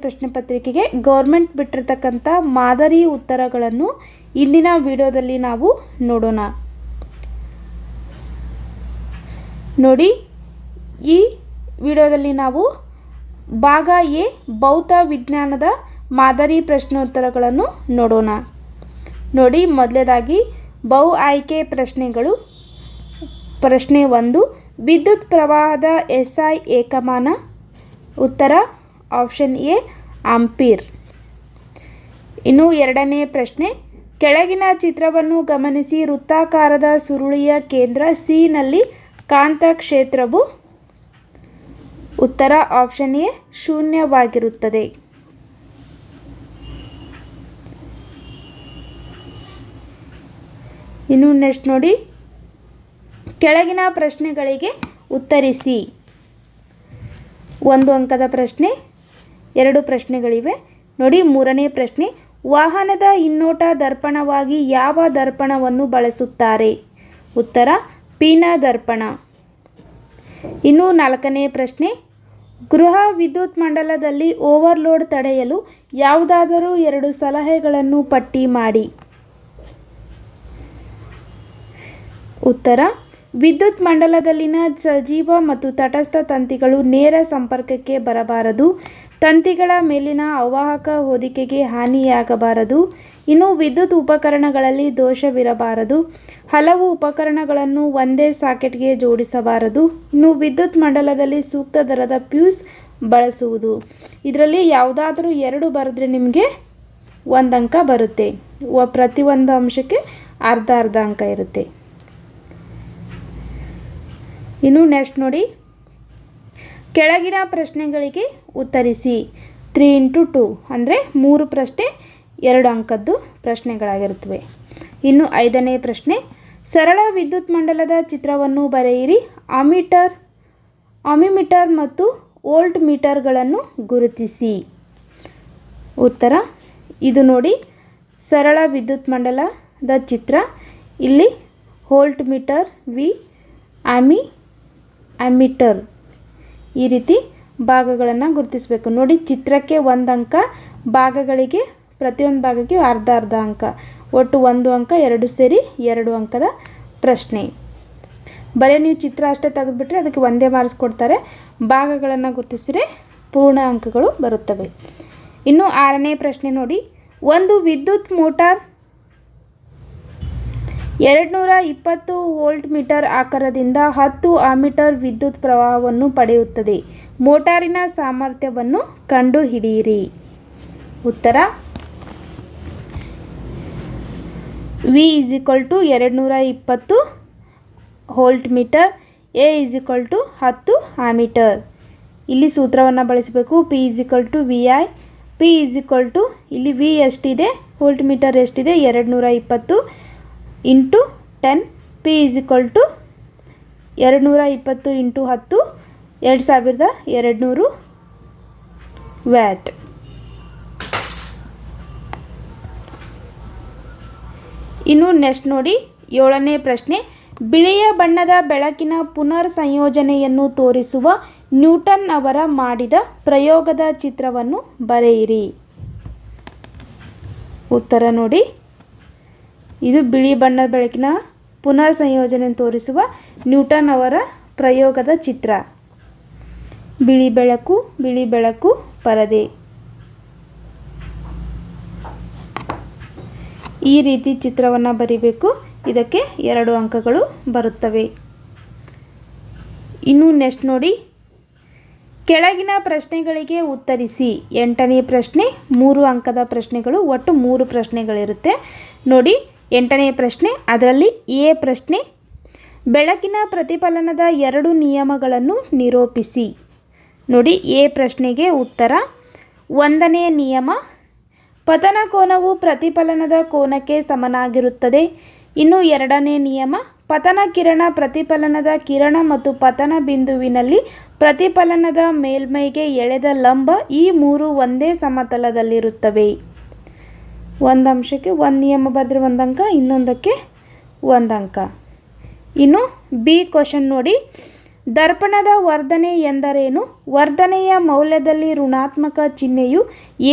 ಪ್ರಶ್ನೆ ಪತ್ರಿಕೆಗೆ ಗೌರ್ಮೆಂಟ್ ಬಿಟ್ಟಿರ್ತಕ್ಕಂಥ ಮಾದರಿ ಉತ್ತರಗಳನ್ನು ಇಂದಿನ ವಿಡಿಯೋದಲ್ಲಿ ನಾವು ನೋಡೋಣ. ನೋಡಿ, ಈ ವಿಡಿಯೋದಲ್ಲಿ ನಾವು ಭಾಗ ಎ ಭೌತ ವಿಜ್ಞಾನದ ಮಾದರಿ ಪ್ರಶ್ನೋತ್ತರಗಳನ್ನು ನೋಡೋಣ. ನೋಡಿ, ಮೊದಲನೇದಾಗಿ ಬಹು ಆಯ್ಕೆ ಪ್ರಶ್ನೆಗಳು. ಪ್ರಶ್ನೆ 1, ವಿದ್ಯುತ್ ಪ್ರವಾಹದ SI ಏಕಮಾನ. ಉತ್ತರ ಆಪ್ಷನ್ ಎ ಆಂಪೀರ್. ಇನ್ನು ಎರಡನೇ ಪ್ರಶ್ನೆ, ಕೆಳಗಿನ ಚಿತ್ರವನ್ನು ಗಮನಿಸಿ ವೃತ್ತಾಕಾರದ ಸುರುಳಿಯ ಕೇಂದ್ರ C ನಲ್ಲಿ ಕಾಂತ ಕ್ಷೇತ್ರವು. ಉತ್ತರ ಆಪ್ಷನ್ ಎ ಶೂನ್ಯವಾಗಿರುತ್ತದೆ. ಇನ್ನು ನೆಕ್ಸ್ಟ್ ನೋಡಿ, ಕೆಳಗಿನ ಪ್ರಶ್ನೆಗಳಿಗೆ ಉತ್ತರಿಸಿ. 1 ಅಂಕದ ಪ್ರಶ್ನೆ, 2 ಪ್ರಶ್ನೆಗಳಿವೆ. ನೋಡಿ, 3ನೇ ಪ್ರಶ್ನೆ, ವಾಹನದ ಹಿನ್ನೋಟ ದರ್ಪಣವಾಗಿ ಯಾವ ದರ್ಪಣವನ್ನು ಬಳಸುತ್ತಾರೆ? ಉತ್ತರ ಪೀನ ದರ್ಪಣ. ಇನ್ನು 4ನೇ ಪ್ರಶ್ನೆ, ಗೃಹ ವಿದ್ಯುತ್ ಮಂಡಲದಲ್ಲಿ ಓವರ್ಲೋಡ್ ತಡೆಯಲು ಯಾವುದಾದರೂ 2 ಸಲಹೆಗಳನ್ನು ಪಟ್ಟಿ ಮಾಡಿ. ಉತ್ತರ, ವಿದ್ಯುತ್ ಮಂಡಲದಲ್ಲಿನ ಸಜೀವ ಮತ್ತು ತಟಸ್ಥ ತಂತಿಗಳು ನೇರ ಸಂಪರ್ಕಕ್ಕೆ ಬರಬಾರದು. ತಂತಿಗಳ ಮೇಲಿನ ಅವಾಹಕ ಹೊದಿಕೆಗೆ ಹಾನಿಯಾಗಬಾರದು. ಇನ್ನು ವಿದ್ಯುತ್ ಉಪಕರಣಗಳಲ್ಲಿ ದೋಷವಿರಬಾರದು. ಹಲವು ಉಪಕರಣಗಳನ್ನು ಒಂದೇ ಸಾಕೆಟ್ಗೆ ಜೋಡಿಸಬಾರದು. ಇನ್ನು ವಿದ್ಯುತ್ ಮಂಡಲದಲ್ಲಿ ಸೂಕ್ತ ದರದ ಫ್ಯೂಸ್ ಬಳಸುವುದು. ಇದರಲ್ಲಿ ಯಾವುದಾದ್ರೂ 2 ಬರೆದ್ರೆ ನಿಮಗೆ 1 ಅಂಕ ಬರುತ್ತೆ. ಪ್ರತಿಯೊಂದು ಅಂಶಕ್ಕೆ ಅರ್ಧ ಅರ್ಧ ಅಂಕ ಇರುತ್ತೆ. ಇನ್ನು ನೆಕ್ಸ್ಟ್ ನೋಡಿ, ಕೆಳಗಿನ ಪ್ರಶ್ನೆಗಳಿಗೆ ಉತ್ತರಿಸಿ. 3x2 ಅಂದರೆ 3 ಪ್ರಶ್ನೆ 2 ಅಂಕದ್ದು ಪ್ರಶ್ನೆಗಳಾಗಿರುತ್ತವೆ. ಇನ್ನು 5ನೇ ಪ್ರಶ್ನೆ, ಸರಳ ವಿದ್ಯುತ್ ಮಂಡಲದ ಚಿತ್ರವನ್ನು ಬರೆಯಿರಿ. ಆಮಿಮೀಟರ್ ಮತ್ತು ವೋಲ್ಟ್ ಮೀಟರ್ಗಳನ್ನು ಗುರುತಿಸಿ. ಉತ್ತರ, ಇದು ನೋಡಿ ಸರಳ ವಿದ್ಯುತ್ ಮಂಡಲದ ಚಿತ್ರ. ಇಲ್ಲಿ ವೋಲ್ಟ್ ಮೀಟರ್, ವಿ, ಆಮಿಟರ್ ಈ ರೀತಿ ಭಾಗಗಳನ್ನು ಗುರುತಿಸಬೇಕು. ನೋಡಿ, ಚಿತ್ರಕ್ಕೆ 1 ಅಂಕ, ಭಾಗಗಳಿಗೆ ಪ್ರತಿಯೊಂದು ಭಾಗಕ್ಕೆ ಅರ್ಧ ಅರ್ಧ ಅಂಕ, ಒಟ್ಟು 1 ಅಂಕ, 2 ಸೇರಿ 2 ಅಂಕದ ಪ್ರಶ್ನೆ. ಬರೀ ನೀವು ಚಿತ್ರ ಅಷ್ಟೇ ತೆಗೆದುಬಿಟ್ರೆ ಅದಕ್ಕೆ 1 ಮಾರ್ಕ್ಸ್ ಕೊಡ್ತಾರೆ. ಭಾಗಗಳನ್ನು ಗುರುತಿಸಿದರೆ ಪೂರ್ಣ ಅಂಕಗಳು ಬರುತ್ತವೆ. ಇನ್ನು 6ನೇ ಪ್ರಶ್ನೆ ನೋಡಿ, ಒಂದು ವಿದ್ಯುತ್ ಮೋಟಾರ್ 220 ವೋಲ್ಟ್ ಮೀಟರ್ ಆಕಾರದಿಂದ 10 ಆಮೀಟರ್ ವಿದ್ಯುತ್ ಪ್ರವಾಹವನ್ನು ಪಡೆಯುತ್ತದೆ. ಮೋಟಾರಿನ ಸಾಮರ್ಥ್ಯವನ್ನು ಕಂಡುಹಿಡಿಯಿರಿ. ಉತ್ತರ, V = 220 volt meter, A = 10 ammeter. ಇಲ್ಲಿ ಸೂತ್ರವನ್ನು ಬಳಸಬೇಕು. P = VI. P ಇಲ್ಲಿ V ಎಷ್ಟಿದೆ, ವೋಲ್ಟ್ ಮೀಟರ್ ಎಷ್ಟಿದೆ, 220 ಇಂಟು 10. P = 220 into 10, 2200 watt. ಇನ್ನು ನೆಕ್ಸ್ಟ್ ನೋಡಿ, 7ನೇ ಪ್ರಶ್ನೆ, ಬಿಳಿಯ ಬಣ್ಣದ ಬೆಳಕಿನ ಪುನರ್ ಸಂಯೋಜನೆಯನ್ನು ತೋರಿಸುವ ನ್ಯೂಟನ್ ಅವರ ಮಾಡಿದ ಪ್ರಯೋಗದ ಚಿತ್ರವನ್ನು ಬರೆಯಿರಿ. ಉತ್ತರ ನೋಡಿ, ಇದು ಬಿಳಿ ಬಣ್ಣದ ಬೆಳಕಿನ ಪುನರ್ ಸಂಯೋಜನೆಯನ್ನು ತೋರಿಸುವ ನ್ಯೂಟನ್ ಅವರ ಪ್ರಯೋಗದ ಚಿತ್ರ. ಬಿಳಿ ಬೆಳಕು ಪರದೆ. ಈ ರೀತಿ ಚಿತ್ರವನ್ನು ಬರಿಬೇಕು. ಇದಕ್ಕೆ 2 ಅಂಕಗಳು ಬರುತ್ತವೆ. ಇನ್ನು ನೆಕ್ಸ್ಟ್ ನೋಡಿ, ಕೆಳಗಿನ ಪ್ರಶ್ನೆಗಳಿಗೆ ಉತ್ತರಿಸಿ. 8ನೇ ಪ್ರಶ್ನೆ 3 ಅಂಕದ ಪ್ರಶ್ನೆಗಳು, ಒಟ್ಟು 3 ಪ್ರಶ್ನೆಗಳಿರುತ್ತೆ. ನೋಡಿ, 8ನೇ ಪ್ರಶ್ನೆ, ಅದರಲ್ಲಿ ಎ ಪ್ರಶ್ನೆ, ಬೆಳಕಿನ ಪ್ರತಿಫಲನದ 2 ನಿಯಮಗಳನ್ನು ನಿರೂಪಿಸಿ. ನೋಡಿ, ಎ ಪ್ರಶ್ನೆಗೆ ಉತ್ತರ, 1ನೇ ನಿಯಮ, ಪತನ ಕೋನವು ಪ್ರತಿಫಲನದ ಕೋನಕ್ಕೆ ಸಮನಾಗಿರುತ್ತದೆ. ಇನ್ನು 2ನೇ ನಿಯಮ, ಪತನ ಕಿರಣ ಪ್ರತಿಫಲನದ ಕಿರಣ ಮತ್ತು ಪತನ ಬಿಂದುವಿನಲ್ಲಿ ಪ್ರತಿಫಲನದ ಮೇಲ್ಮೈಗೆ ಎಳೆದ ಲಂಬ ಈ 3 ಒಂದೇ ಸಮತಲದಲ್ಲಿರುತ್ತವೆ. ಒಂದು ಅಂಶಕ್ಕೆ 1 ನಿಯಮ ಬರೆದ್ರೆ 1 ಅಂಕ, ಇನ್ನೊಂದಕ್ಕೆ 1 ಅಂಕ. ಇನ್ನು ಬಿ ಕ್ವಶನ್ ನೋಡಿ, ದರ್ಪಣದ ವರ್ಧನೆ ಎಂದರೇನು? ವರ್ಧನೆಯ ಮೌಲ್ಯದಲ್ಲಿ ಋಣಾತ್ಮಕ ಚಿಹ್ನೆಯು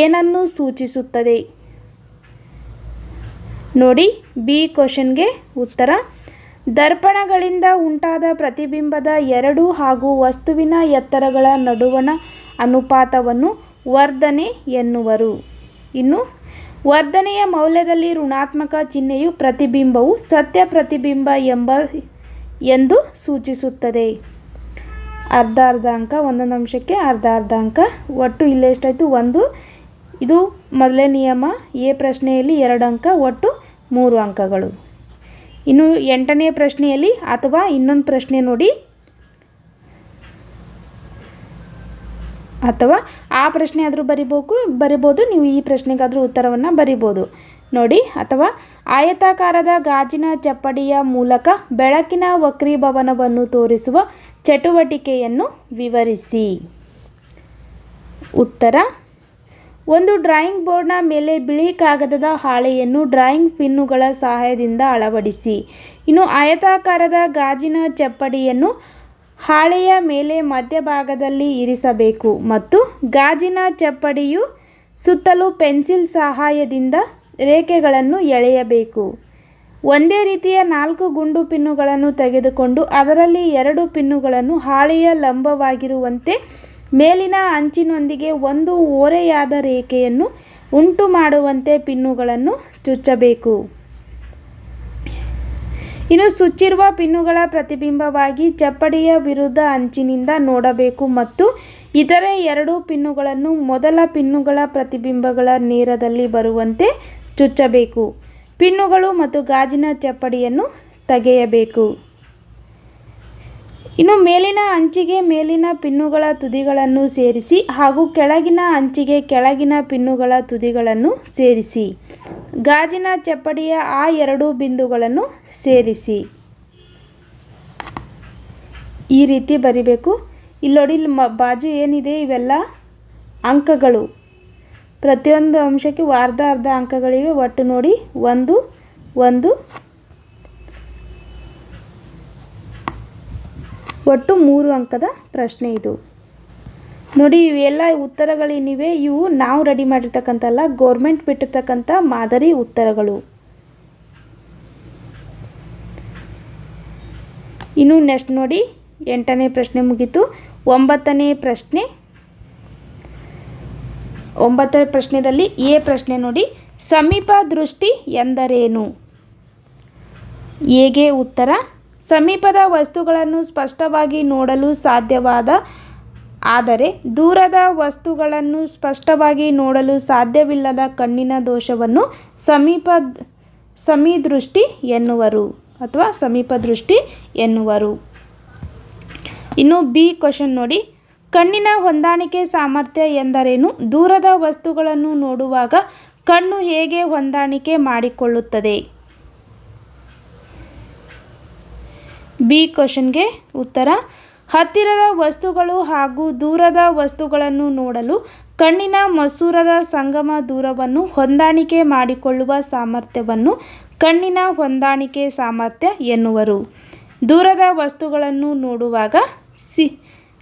ಏನನ್ನು ಸೂಚಿಸುತ್ತದೆ? ನೋಡಿ ಬಿ ಕ್ವಶನ್ಗೆ ಉತ್ತರ. ದರ್ಪಣಗಳಿಂದ ಉಂಟಾದ ಪ್ರತಿಬಿಂಬದ ಎರಡು ಹಾಗೂ ವಸ್ತುವಿನ ಎತ್ತರಗಳ ನಡುವಣ ಅನುಪಾತವನ್ನು ವರ್ಧನೆ ಎನ್ನುವರು. ಇನ್ನು ವರ್ಧನೆಯ ಮೌಲ್ಯದಲ್ಲಿ ಋಣಾತ್ಮಕ ಚಿಹ್ನೆಯು ಪ್ರತಿಬಿಂಬವು ಸತ್ಯ ಪ್ರತಿಬಿಂಬ ಎಂದು ಸೂಚಿಸುತ್ತದೆ. ಅರ್ಧ ಅರ್ಧ ಅಂಕ, ಒಂದೊಂದು ಅಂಶಕ್ಕೆ ಅರ್ಧ ಅರ್ಧ ಅಂಕ. ಒಟ್ಟು ಇಲ್ಲೇ ಎಷ್ಟಾಯಿತು? 1. ಇದು ಮೊದಲನೇ ನಿಯಮ. ಎ ಪ್ರಶ್ನೆಯಲ್ಲಿ 2 ಅಂಕ, ಒಟ್ಟು 3 ಅಂಕಗಳು. ಇನ್ನು 8ನೇ ಪ್ರಶ್ನೆಯಲ್ಲಿ ಅಥವಾ ಇನ್ನೊಂದು ಪ್ರಶ್ನೆ ನೋಡಿ, ಅಥವಾ ಆ ಪ್ರಶ್ನೆ ಆದರೂ ಬರಿಬೋದು, ನೀವು ಈ ಪ್ರಶ್ನೆಗಾದರೂ ಉತ್ತರವನ್ನು ಬರಿಬೋದು ನೋಡಿ. ಅಥವಾ ಆಯತಾಕಾರದ ಗಾಜಿನ ಚಪ್ಪಡಿಯ ಮೂಲಕ ಬೆಳಕಿನ ವಕ್ರೀಭವನವನ್ನು ತೋರಿಸುವ ಚಟುವಟಿಕೆಯನ್ನು ವಿವರಿಸಿ. ಉತ್ತರ: ಒಂದು ಡ್ರಾಯಿಂಗ್ ಬೋರ್ಡ್ನ ಮೇಲೆ ಬಿಳಿ ಕಾಗದದ ಹಾಳೆಯನ್ನು ಡ್ರಾಯಿಂಗ್ ಪಿನ್ನುಗಳ ಸಹಾಯದಿಂದ ಅಳವಡಿಸಿ. ಇನ್ನು ಆಯತಾಕಾರದ ಗಾಜಿನ ಚಪ್ಪಡಿಯನ್ನು ಹಾಳೆಯ ಮೇಲೆ ಮಧ್ಯಭಾಗದಲ್ಲಿ ಇರಿಸಬೇಕು ಮತ್ತು ಗಾಜಿನ ಚಪ್ಪಡಿಯು ಸುತ್ತಲೂ ಪೆನ್ಸಿಲ್ ಸಹಾಯದಿಂದ ರೇಖೆಗಳನ್ನು ಎಳೆಯಬೇಕು. ಒಂದೇ ರೀತಿಯ 4 ಗುಂಡು ಪಿನ್ನುಗಳನ್ನು ತೆಗೆದುಕೊಂಡು ಅದರಲ್ಲಿ 2 ಪಿನ್ನುಗಳನ್ನು ಹಾಳೆಯ ಲಂಬವಾಗಿರುವಂತೆ ಮೇಲಿನ ಅಂಚಿನೊಂದಿಗೆ ಒಂದು ಓರೆಯಾದ ರೇಖೆಯನ್ನು ಉಂಟು ಮಾಡುವಂತೆ ಪಿನ್ನುಗಳನ್ನು ಚುಚ್ಚಬೇಕು. ಇನ್ನು ಸುಚ್ಚಿರುವ ಪಿನ್ನುಗಳ ಪ್ರತಿಬಿಂಬವಾಗಿ ಚಪ್ಪಡಿಯ ವಿರುದ್ಧ ಅಂಚಿನಿಂದ ನೋಡಬೇಕು ಮತ್ತು ಇತರೆ 2 ಪಿನ್ನುಗಳನ್ನು ಮೊದಲ ಪಿನ್ನುಗಳ ಪ್ರತಿಬಿಂಬಗಳ ನೇರದಲ್ಲಿ ಬರುವಂತೆ ಚುಚ್ಚಬೇಕು. ಪಿನ್ನುಗಳು ಮತ್ತು ಗಾಜಿನ ಚಪ್ಪಡಿಯನ್ನು ತೆಗೆಯಬೇಕು. ಇನ್ನು ಮೇಲಿನ ಅಂಚಿಗೆ ಮೇಲಿನ ಪಿನ್ನುಗಳ ತುದಿಗಳನ್ನು ಸೇರಿಸಿ ಹಾಗೂ ಕೆಳಗಿನ ಅಂಚಿಗೆ ಕೆಳಗಿನ ಪಿನ್ನುಗಳ ತುದಿಗಳನ್ನು ಸೇರಿಸಿ. ಗಾಜಿನ ಚಪ್ಪಡಿಯ ಆ 2 ಬಿಂದುಗಳನ್ನು ಸೇರಿಸಿ. ಈ ರೀತಿ ಬರಿಬೇಕು. ಇಲ್ಲಿ ನೋಡಿ, ಬಾಜು ಏನಿದೆ ಇವೆಲ್ಲ ಅಂಕಗಳು. ಪ್ರತಿಯೊಂದು ಅಂಶಕ್ಕೆ ಅರ್ಧ ಅರ್ಧ ಅಂಕಗಳಿವೆ. ಒಟ್ಟು ನೋಡಿ 1 1 ಒಟ್ಟು 3 ಅಂಕದ ಪ್ರಶ್ನೆ ಇದು. ನೋಡಿ ಇವೆಲ್ಲ ಉತ್ತರಗಳೇನಿವೆ ಇವು ನಾವು ರೆಡಿ ಮಾಡಿರ್ತಕ್ಕಂಥಲ್ಲ, ಗೌರ್ಮೆಂಟ್ ಬಿಟ್ಟಿರ್ತಕ್ಕಂಥ ಮಾದರಿ ಉತ್ತರಗಳು. ಇನ್ನು ನೆಕ್ಸ್ಟ್ ನೋಡಿ, 8ನೇ ಪ್ರಶ್ನೆ ಮುಗೀತು. 9ನೇ ಪ್ರಶ್ನೆ. 9ನೇ ಪ್ರಶ್ನೆಯಲ್ಲಿ ಎ ಪ್ರಶ್ನೆ ನೋಡಿ, ಸಮೀಪ ದೃಷ್ಟಿ ಎಂದರೇನು? ಎಗೆ ಉತ್ತರ: ಸಮೀಪದ ವಸ್ತುಗಳನ್ನು ಸ್ಪಷ್ಟವಾಗಿ ನೋಡಲು ಸಾಧ್ಯವಾದ ಆದರೆ ದೂರದ ವಸ್ತುಗಳನ್ನು ಸ್ಪಷ್ಟವಾಗಿ ನೋಡಲು ಸಾಧ್ಯವಿಲ್ಲದ ಕಣ್ಣಿನ ದೋಷವನ್ನು ಸಮೀದೃಷ್ಟಿ ಎನ್ನುವರು ಅಥವಾ ಸಮೀಪ ದೃಷ್ಟಿ ಎನ್ನುವರು. ಇನ್ನು ಬಿ ಕ್ವಶನ್ ನೋಡಿ, ಕಣ್ಣಿನ ಹೊಂದಾಣಿಕೆ ಸಾಮರ್ಥ್ಯ ಎಂದರೇನು? ದೂರದ ವಸ್ತುಗಳನ್ನು ನೋಡುವಾಗ ಕಣ್ಣು ಹೇಗೆ ಹೊಂದಾಣಿಕೆ ಮಾಡಿಕೊಳ್ಳುತ್ತದೆ? ಬಿ ಕ್ವಶನ್ಗೆ ಉತ್ತರ: ಹತ್ತಿರದ ವಸ್ತುಗಳು ಹಾಗೂ ದೂರದ ವಸ್ತುಗಳನ್ನು ನೋಡಲು ಕಣ್ಣಿನ ಮಸೂರದ ಸಂಗಮ ದೂರವನ್ನು ಹೊಂದಾಣಿಕೆ ಮಾಡಿಕೊಳ್ಳುವ ಸಾಮರ್ಥ್ಯವನ್ನು ಕಣ್ಣಿನ ಹೊಂದಾಣಿಕೆ ಸಾಮರ್ಥ್ಯ ಎನ್ನುವರು. ದೂರದ ವಸ್ತುಗಳನ್ನು ನೋಡುವಾಗ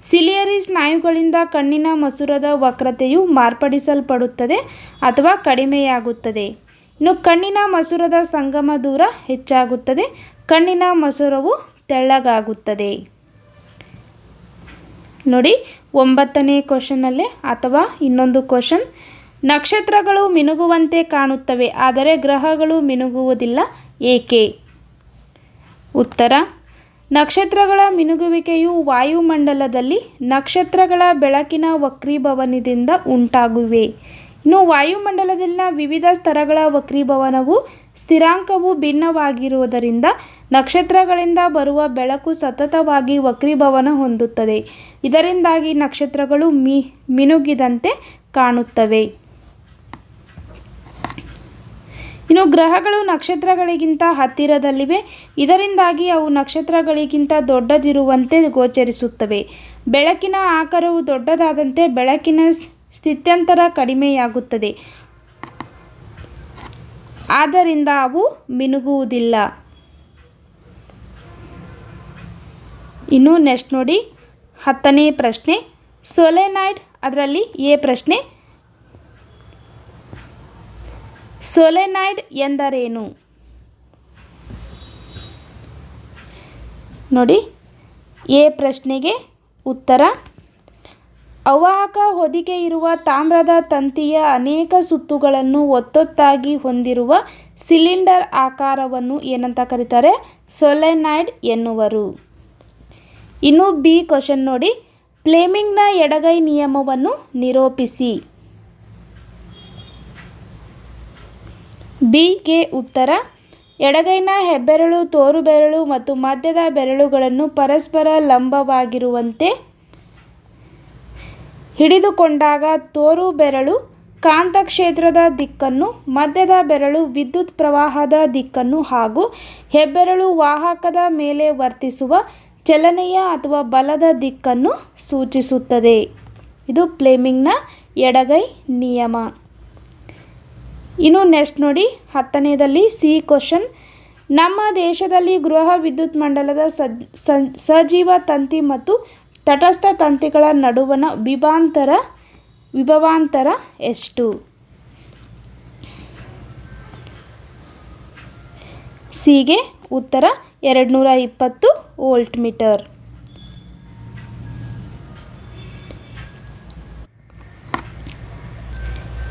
ಸಿಲಿಯರಿ ಸ್ನಾಯುಗಳಿಂದ ಕಣ್ಣಿನ ಮಸೂರದ ವಕ್ರತೆಯು ಮಾರ್ಪಡಿಸಲ್ಪಡುತ್ತದೆ ಅಥವಾ ಕಡಿಮೆಯಾಗುತ್ತದೆ. ಇನ್ನು ಕಣ್ಣಿನ ಮಸೂರದ ಸಂಗಮ ದೂರ ಹೆಚ್ಚಾಗುತ್ತದೆ, ಕಣ್ಣಿನ ಮಸೂರವು ತೆಳ್ಳಗಾಗುತ್ತದೆ. ನೋಡಿ 9ನೇ ಕ್ವಶನ್ನಲ್ಲೇ ಅಥವಾ ಇನ್ನೊಂದು ಕ್ವಶನ್, ನಕ್ಷತ್ರಗಳು ಮಿನುಗುವಂತೆ ಕಾಣುತ್ತವೆ ಆದರೆ ಗ್ರಹಗಳು ಮಿನುಗುವುದಿಲ್ಲ, ಏಕೆ? ಉತ್ತರ: ನಕ್ಷತ್ರಗಳ ಮಿನುಗುವಿಕೆಯು ವಾಯುಮಂಡಲದಲ್ಲಿ ನಕ್ಷತ್ರಗಳ ಬೆಳಕಿನ ವಕ್ರೀಭವನದಿಂದ ಉಂಟಾಗುವೆ. ಇನ್ನು ವಾಯುಮಂಡಲದಲ್ಲಿನ ವಿವಿಧ ಸ್ತರಗಳ ವಕ್ರೀಭವನವು ಸ್ಥಿರಾಂಕವು ಭಿನ್ನವಾಗಿರುವುದರಿಂದ ನಕ್ಷತ್ರಗಳಿಂದ ಬರುವ ಬೆಳಕು ಸತತವಾಗಿ ವಕ್ರೀಭವನ ಹೊಂದುತ್ತದೆ. ಇದರಿಂದಾಗಿ ನಕ್ಷತ್ರಗಳು ಮಿನುಗಿದಂತೆ ಕಾಣುತ್ತವೆ. ಇನ್ನು ಗ್ರಹಗಳು ನಕ್ಷತ್ರಗಳಿಗಿಂತ ಹತ್ತಿರದಲ್ಲಿವೆ, ಇದರಿಂದಾಗಿ ಅವು ನಕ್ಷತ್ರಗಳಿಗಿಂತ ದೊಡ್ಡದಿರುವಂತೆ ಗೋಚರಿಸುತ್ತವೆ. ಬೆಳಕಿನ ಆಕಾರವು ದೊಡ್ಡದಾದಂತೆ ಬೆಳಕಿನ ಸ್ಥಿತ್ಯಂತರ ಕಡಿಮೆಯಾಗುತ್ತದೆ, ಆದ್ದರಿಂದ ಅವು ಮಿನುಗುವುದಿಲ್ಲ. ಇನ್ನು ನೆಕ್ಸ್ಟ್ ನೋಡಿ 10ನೇ ಪ್ರಶ್ನೆ ಸೊಲೆನಾಯ್ಡ್. ಅದರಲ್ಲಿ ಎ ಪ್ರಶ್ನೆ ಸೊಲೆನಾಯ್ಡ್ ಎಂದರೇನು? ನೋಡಿ ಎ ಪ್ರಶ್ನೆಗೆ ಉತ್ತರ ಅವಾಹಕ ಹೊದಿಕೆ ಇರುವ ತಾಮ್ರದ ತಂತಿಯ ಅನೇಕ ಸುತ್ತುಗಳನ್ನು ಒತ್ತೊತ್ತಾಗಿ ಹೊಂದಿರುವ ಸಿಲಿಂಡರ್ ಆಕಾರವನ್ನು ಏನಂತ ಕರೀತಾರೆ? ಸೊಲೆನಾಯ್ಡ್ ಎನ್ನುವರು. ಇನ್ನು ಬಿ ಕ್ವಶನ್ ನೋಡಿ ಫ್ಲೆಮಿಂಗ್ನ ಎಡಗೈ ನಿಯಮವನ್ನು ನಿರೂಪಿಸಿ. ಬಿಗೆ ಉತ್ತರ ಎಡಗೈನ ಹೆಬ್ಬೆರಳು, ತೋರು ಬೆರಳು ಮತ್ತು ಮಧ್ಯದ ಬೆರಳುಗಳನ್ನು ಪರಸ್ಪರ ಲಂಬವಾಗಿರುವಂತೆ ಹಿಡಿದುಕೊಂಡಾಗ ತೋರು ಬೆರಳು ಕಾಂತಕ್ಷೇತ್ರದ ದಿಕ್ಕನ್ನು, ಮಧ್ಯದ ಬೆರಳು ವಿದ್ಯುತ್ ಪ್ರವಾಹದ ದಿಕ್ಕನ್ನು ಹಾಗೂ ಹೆಬ್ಬೆರಳು ವಾಹಕದ ಮೇಲೆ ವರ್ತಿಸುವ ಚಲನೆಯ ಅಥವಾ ಬಲದ ದಿಕ್ಕನ್ನು ಸೂಚಿಸುತ್ತದೆ. ಇದು ಫ್ಲೆಮಿಂಗ್ನ ಎಡಗೈ ನಿಯಮ. ಇನ್ನು ನೆಕ್ಸ್ಟ್ ನೋಡಿ 10ನೇದಲ್ಲಿ ಸಿ ಕ್ವಶನ್ ನಮ್ಮ ದೇಶದಲ್ಲಿ ಗೃಹ ವಿದ್ಯುತ್ ಮಂಡಲದ ಸಜೀವ ತಂತಿ ಮತ್ತು ತಟಸ್ಥ ತಂತಿಗಳ ನಡುವಣ ವಿಭವಾಂತರ ಎಷ್ಟು? ಸಿಗೆ ಉತ್ತರ 220 ವೋಲ್ಟ್ ಮೀಟರ್.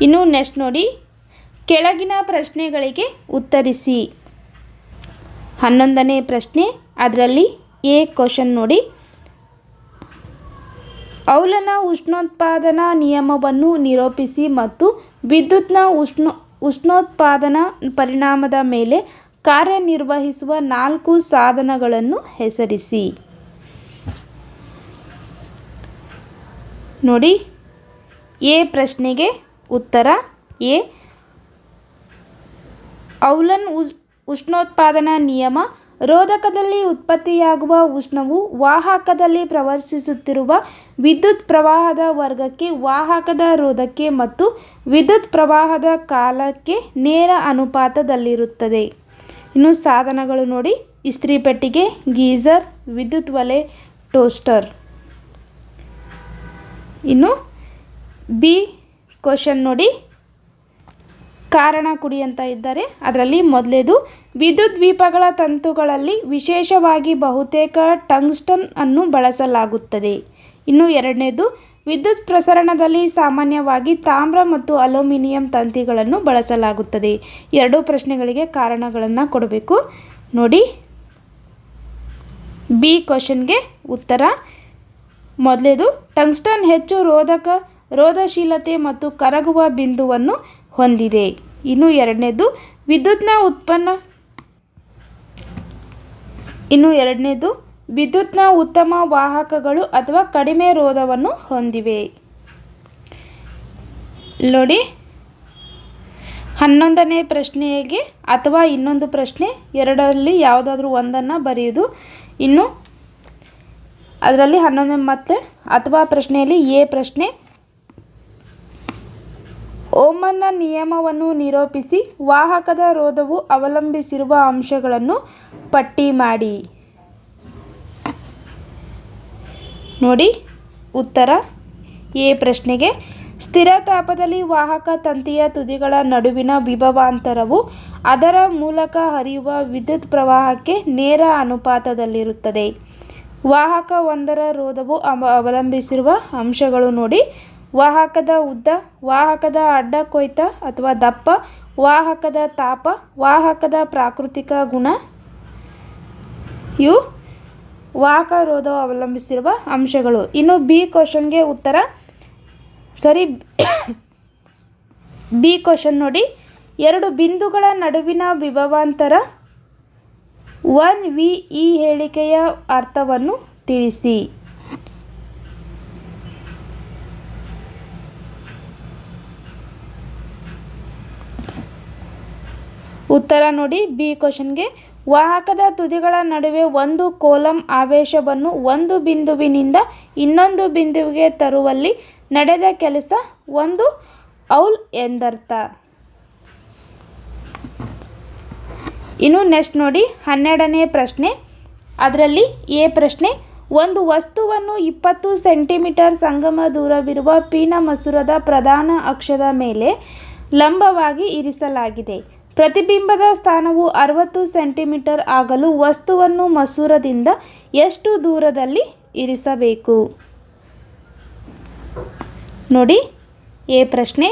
ಇನ್ನು ನೆಕ್ಸ್ಟ್ ನೋಡಿ ಕೆಳಗಿನ ಪ್ರಶ್ನೆಗಳಿಗೆ ಉತ್ತರಿಸಿ. 11ನೇ ಪ್ರಶ್ನೆ ಅದರಲ್ಲಿ ಎ ಕ್ವಶನ್ ನೋಡಿ ಔಲನ ಉಷ್ಣೋತ್ಪಾದನಾ ನಿಯಮವನ್ನು ನಿರೂಪಿಸಿ ಮತ್ತು ವಿದ್ಯುತ್ನ ಉಷ್ಣೋತ್ಪಾದನಾ ಪರಿಣಾಮದ ಮೇಲೆ ಕಾರ್ಯನಿರ್ವಹಿಸುವ 4 ಸಾಧನಗಳನ್ನು ಹೆಸರಿಸಿ. ನೋಡಿ ಎ ಪ್ರಶ್ನೆಗೆ ಉತ್ತರ ಎ ಔಲನ್ ಉಷ್ಣೋತ್ಪಾದನಾ ನಿಯಮ ರೋಧಕದಲ್ಲಿ ಉತ್ಪತ್ತಿಯಾಗುವ ಉಷ್ಣವು ವಾಹಕದಲ್ಲಿ ಪ್ರವರ್ತಿಸುತ್ತಿರುವ ವಿದ್ಯುತ್ ಪ್ರವಾಹದ ವರ್ಗಕ್ಕೆ, ವಾಹಕದ ರೋಧಕ್ಕೆ ಮತ್ತು ವಿದ್ಯುತ್ ಪ್ರವಾಹದ ಕಾಲಕ್ಕೆ ನೇರ ಅನುಪಾತದಲ್ಲಿರುತ್ತದೆ. ಇನ್ನು ಸಾಧನಗಳು ನೋಡಿ ಇಸ್ತ್ರಿ ಪೆಟ್ಟಿಗೆ, ಗೀಝರ್, ವಿದ್ಯುತ್ ಒಲೆ, ಟೋಸ್ಟರ್. ಇನ್ನು ಬಿ ಕ್ವಶನ್ ನೋಡಿ ಕಾರಣ ಕುಡಿ ಅಂತ ಇದ್ದಾರೆ. ಅದರಲ್ಲಿ ಮೊದಲೇದು ವಿದ್ಯುತ್ ದೀಪಗಳ ತಂತುಗಳಲ್ಲಿ ವಿಶೇಷವಾಗಿ ಬಹುತೇಕ ಟಂಗ್ಸ್ಟನ್ ಅನ್ನು ಬಳಸಲಾಗುತ್ತದೆ. ಇನ್ನು ಎರಡನೇದು ವಿದ್ಯುತ್ ಪ್ರಸರಣದಲ್ಲಿ ಸಾಮಾನ್ಯವಾಗಿ ತಾಮ್ರ ಮತ್ತು ಅಲ್ಯೂಮಿನಿಯಂ ತಂತಿಗಳನ್ನು ಬಳಸಲಾಗುತ್ತದೆ. ಎರಡೂ ಪ್ರಶ್ನೆಗಳಿಗೆ ಕಾರಣಗಳನ್ನು ಕೊಡಬೇಕು. ನೋಡಿ ಬಿ ಕ್ವಶನ್ಗೆ ಉತ್ತರ ಮೊದಲೇದು ಟಂಗ್ಸ್ಟನ್ ಹೆಚ್ಚು ರೋಧಶೀಲತೆ ಮತ್ತು ಕರಗುವ ಬಿಂದುವನ್ನು ಹೊಂದಿದೆ. ಇನ್ನು ಎರಡನೇದು ವಿದ್ಯುತ್ನ ಉತ್ತಮ ವಾಹಕಗಳು ಅಥವಾ ಕಡಿಮೆ ರೋಧವನ್ನು ಹೊಂದಿವೆ. ನೋಡಿ 11ನೇ ಪ್ರಶ್ನೆಗೆ ಅಥವಾ ಇನ್ನೊಂದು ಪ್ರಶ್ನೆ ಎರಡರಲ್ಲಿ ಯಾವುದಾದ್ರೂ ಒಂದನ್ನು ಬರೆಯುವುದು. ಇನ್ನು ಅದರಲ್ಲಿ 11 ಮತ್ತೆ ಅಥವಾ ಪ್ರಶ್ನೆಯಲ್ಲಿ ಎ ಪ್ರಶ್ನೆ ಓಮನ್ನ ನಿಯಮವನ್ನು ನಿರೂಪಿಸಿ, ವಾಹಕದ ರೋಧವು ಅವಲಂಬಿಸಿರುವ ಅಂಶಗಳನ್ನು ಪಟ್ಟಿ ಮಾಡಿ. ನೋಡಿ ಉತ್ತರ ಎ ಪ್ರಶ್ನೆಗೆ ಸ್ಥಿರ ತಾಪದಲ್ಲಿ ವಾಹಕ ತಂತಿಯ ತುದಿಗಳ ನಡುವಿನ ವಿಭವಾಂತರವು ಅದರ ಮೂಲಕ ಹರಿಯುವ ವಿದ್ಯುತ್ ಪ್ರವಾಹಕ್ಕೆ ನೇರ ಅನುಪಾತದಲ್ಲಿರುತ್ತದೆ. ವಾಹಕ ಒಂದರ ರೋಧವು ಅವಲಂಬಿಸಿರುವ ಅಂಶಗಳು ನೋಡಿ ವಾಹಕದ ಉದ್ದ, ವಾಹಕದ ಅಡ್ಡ ಕೊಯ್ತ ಅಥವಾ ದಪ್ಪ, ವಾಹಕದ ತಾಪ, ವಾಹಕದ ಪ್ರಾಕೃತಿಕ ಗುಣ. ಇವು ವಾಹಕ ರೋಧವು ಅವಲಂಬಿಸಿರುವ ಅಂಶಗಳು. ಇನ್ನು ಬಿ ಕ್ವಶನ್ಗೆ ಉತ್ತರ ಬಿ ಕ್ವಶನ್ ನೋಡಿ ಎರಡು ಬಿಂದುಗಳ ನಡುವಿನ ವಿಭವಾಂತರ 1v. ಈ ಹೇಳಿಕೆಯ ಅರ್ಥವನ್ನು ತಿಳಿಸಿ. ಉತ್ತರ ನೋಡಿ ಬಿ ಕ್ವಶನ್ಗೆ ವಾಹಕದ ತುದಿಗಳ ನಡುವೆ ಒಂದು ಕೂಲಂಬ್ ಆವೇಶವನ್ನು ಒಂದು ಬಿಂದುವಿನಿಂದ ಇನ್ನೊಂದು ಬಿಂದುವಿಗೆ ತರುವಲ್ಲಿ ನಡೆದ ಕೆಲಸ 1 ಔಲ್ ಎಂದರ್ಥ. ಇನ್ನು ನೆಕ್ಸ್ಟ್ ನೋಡಿ 12ನೇ ಪ್ರಶ್ನೆ ಅದರಲ್ಲಿ ಎ ಪ್ರಶ್ನೆ ಒಂದು ವಸ್ತುವನ್ನು 20 ಸೆಂಟಿಮೀಟರ್ ಸಂಗಮ ದೂರವಿರುವ ಪಿನ ಮಸೂರದ ಪ್ರಧಾನ ಅಕ್ಷದ ಮೇಲೆ ಲಂಬವಾಗಿ ಇರಿಸಲಾಗಿದೆ. ಪ್ರತಿಬಿಂಬದ ಸ್ಥಾನವು 60 ಸೆಂಟಿಮೀಟರ್ ಆಗಲು ವಸ್ತುವನ್ನು ಮಸೂರದಿಂದ ಎಷ್ಟು ದೂರದಲ್ಲಿ ಇರಿಸಬೇಕು? ನೋಡಿ, ಎ ಪ್ರಶ್ನೆ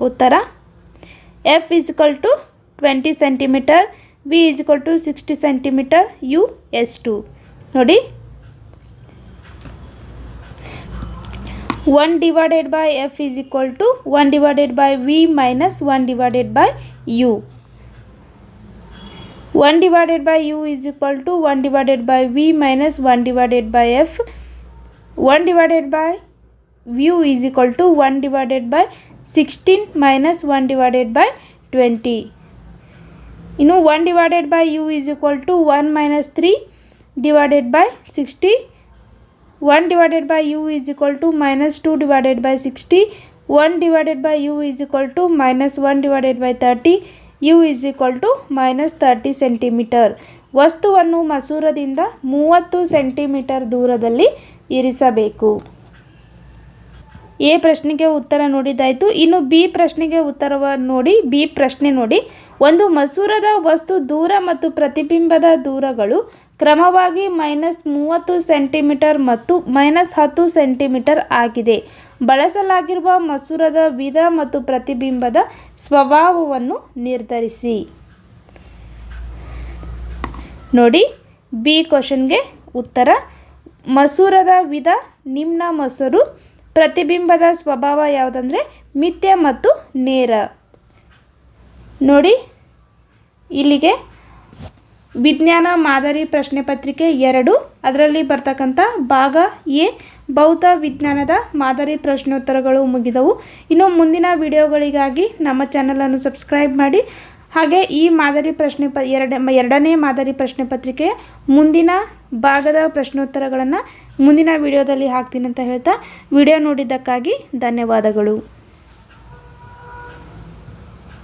ಉತ್ತರ F = 20 centimetre, B = 60 centimetre, U ಎಷ್ಟು? ನೋಡಿ, 1/F = 1/V - 1/U. 1/U = 1/V - 1/F. 1/V = 1/16 - 1/20. ಇನ್ನು 1/U = 1 - 3/60. 1/U = -2/60. 1/U = -1/30. U = -30 centimetre. ವಸ್ತುವನ್ನು ಮಸೂರದಿಂದ 30 ಸೆಂಟಿಮೀಟರ್ ದೂರದಲ್ಲಿ ಇರಿಸಬೇಕು. ಎ ಪ್ರಶ್ನೆಗೆ ಉತ್ತರ ನೋಡಿದ್ದಾಯಿತು. ಇನ್ನು ಬಿ ಪ್ರಶ್ನೆಗೆ ಉತ್ತರವನ್ನು ನೋಡಿ. ಬಿ ಪ್ರಶ್ನೆ ನೋಡಿ, ಒಂದು ಮಸೂರದ ವಸ್ತು ದೂರ ಮತ್ತು ಪ್ರತಿಬಿಂಬದ ದೂರಗಳು ಕ್ರಮವಾಗಿ -30 ಸೆಂಟಿಮೀಟರ್ ಮತ್ತು -10 ಸೆಂಟಿಮೀಟರ್ ಆಗಿದೆ. ಬಳಸಲಾಗಿರುವ ಮಸೂರದ ವಿಧ ಮತ್ತು ಪ್ರತಿಬಿಂಬದ ಸ್ವಭಾವವನ್ನು ನಿರ್ಧರಿಸಿ. ನೋಡಿ, ಬಿ ಕ್ವಶನ್ಗೆ ಉತ್ತರ ಮಸೂರದ ವಿಧ ನಿಮ್ನ ಮಸೂರು. ಪ್ರತಿಬಿಂಬದ ಸ್ವಭಾವ ಯಾವುದಂದರೆ ಮಿಥ್ಯ ಮತ್ತು ನೇರ. ನೋಡಿ, ಇಲ್ಲಿಗೆ ವಿಜ್ಞಾನ ಮಾದರಿ ಪ್ರಶ್ನೆ ಪತ್ರಿಕೆ 2 ಅದರಲ್ಲಿ ಬರ್ತಕ್ಕಂಥ ಭಾಗ ಎ ಭೌತ ವಿಜ್ಞಾನದ ಮಾದರಿ ಪ್ರಶ್ನೋತ್ತರಗಳು ಮುಗಿದವು. ಇನ್ನು ಮುಂದಿನ ವಿಡಿಯೋಗಳಿಗಾಗಿ ನಮ್ಮ ಚಾನಲನ್ನು ಸಬ್ಸ್ಕ್ರೈಬ್ ಮಾಡಿ. ಹಾಗೆ ಈ ಮಾದರಿ ಪ್ರಶ್ನೆ ಎರಡನೇ ಮಾದರಿ ಪ್ರಶ್ನೆ ಪತ್ರಿಕೆಯ ಮುಂದಿನ ಭಾಗದ ಪ್ರಶ್ನೋತ್ತರಗಳನ್ನು ಮುಂದಿನ ವಿಡಿಯೋದಲ್ಲಿ ಹಾಕ್ತೀನಿ ಅಂತ ಹೇಳ್ತಾ ವಿಡಿಯೋ ನೋಡಿದ್ದಕ್ಕಾಗಿ ಧನ್ಯವಾದಗಳು.